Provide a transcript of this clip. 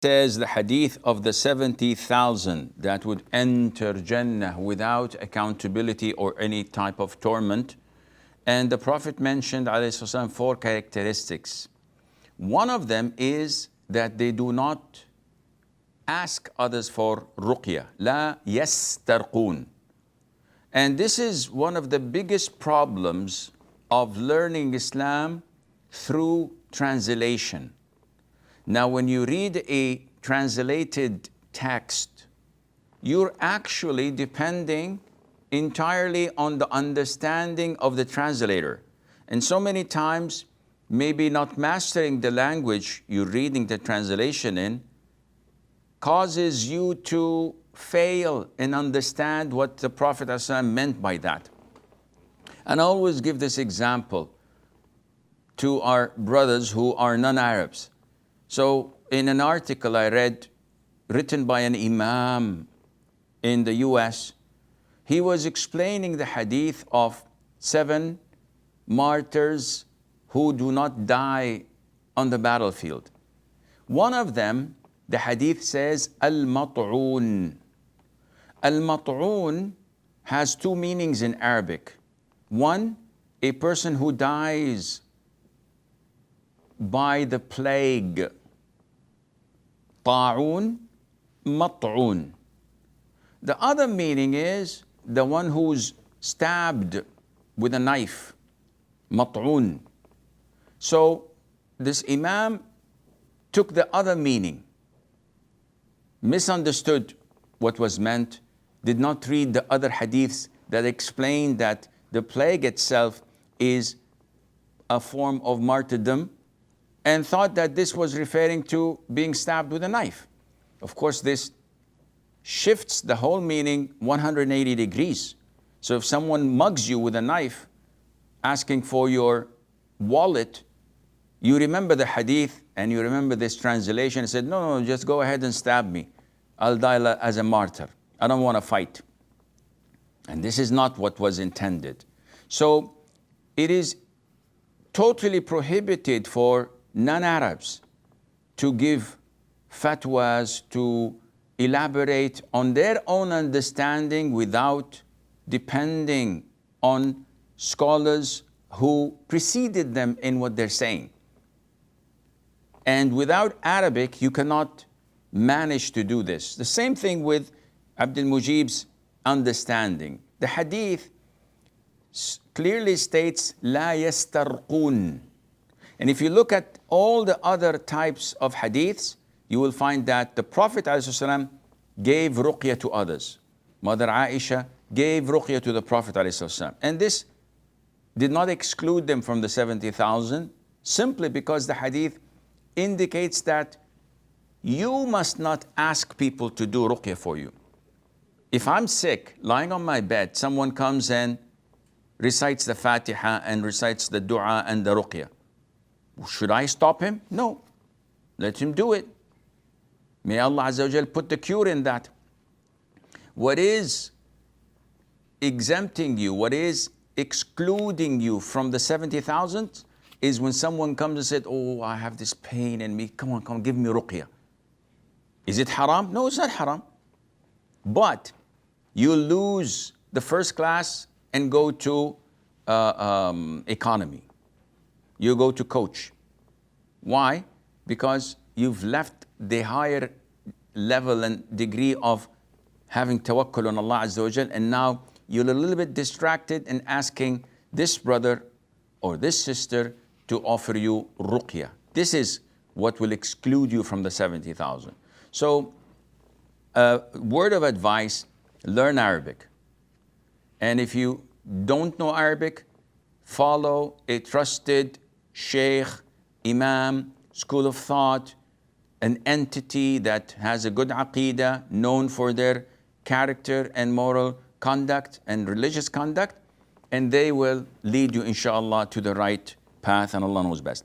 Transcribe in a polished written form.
says the hadith of the 70,000 that would enter Jannah without accountability or any type of torment. And the Prophet mentioned ﷺ 4 characteristics. One of them is that they do not ask others for ruqyah. La yastarqun. And this is one of the biggest problems of learning Islam through translation. Now, when you read a translated text, you're actually depending entirely on the understanding of the translator. And so many times, maybe not mastering the language you're reading the translation in causes you to fail and understand what the Prophet ﷺ meant by that. And I always give this example to our brothers who are non-Arabs. So in an article I read, written by an imam in the US, he was explaining the hadith of 7 martyrs who do not die on the battlefield. One of them, the hadith says, al-mat'un. Al-mat'un has 2 meanings in Arabic. One, a person who dies by the plague. Ta'un, mat'un. The other meaning is the one who's stabbed with a knife. Mat'un. So this imam took the other meaning, misunderstood what was meant, did not read the other hadiths that explain that the plague itself is a form of martyrdom, and thought that this was referring to being stabbed with a knife. Of course, this shifts the whole meaning 180 degrees. So if someone mugs you with a knife, asking for your wallet, you remember the hadith and you remember this translation and said, no, just go ahead and stab me. I'll die as a martyr. I don't want to fight. And this is not what was intended. So it is totally prohibited for non-Arabs to give fatwas, to elaborate on their own understanding without depending on scholars who preceded them in what they're saying. And without Arabic, you cannot manage to do this. The same thing with Abdul Mujib's understanding. The hadith clearly states, La yastarqun. And if you look at all the other types of hadiths, you will find that the Prophet ﷺ gave ruqyah to others. Mother Aisha gave ruqyah to the Prophet ﷺ. And this did not exclude them from the 70,000, simply because the hadith indicates that you must not ask people to do ruqyah for you. If I'm sick, lying on my bed, someone comes and recites the Fatiha and recites the dua and the ruqyah. Should I stop him? No. Let him do it. May Allah Azza wa Jal put the cure in that. What is exempting you, what is excluding you from the 70,000 is when someone comes and said, oh, I have this pain in me. Come on, give me ruqyah. Is it haram? No, it's not haram. But you lose the first class and go to economy. You go to coach. Why? Because you've left the higher level and degree of having tawakkul on Allah Azza wa Jal, and now you're a little bit distracted and asking this brother or this sister to offer you ruqyah. This is what will exclude you from the 70,000. So, word of advice, learn Arabic. And if you don't know Arabic, follow a trusted sheikh, imam, school of thought, an entity that has a good aqeedah, known for their character and moral conduct and religious conduct, and they will lead you, inshallah, to the right path, and Allah knows best.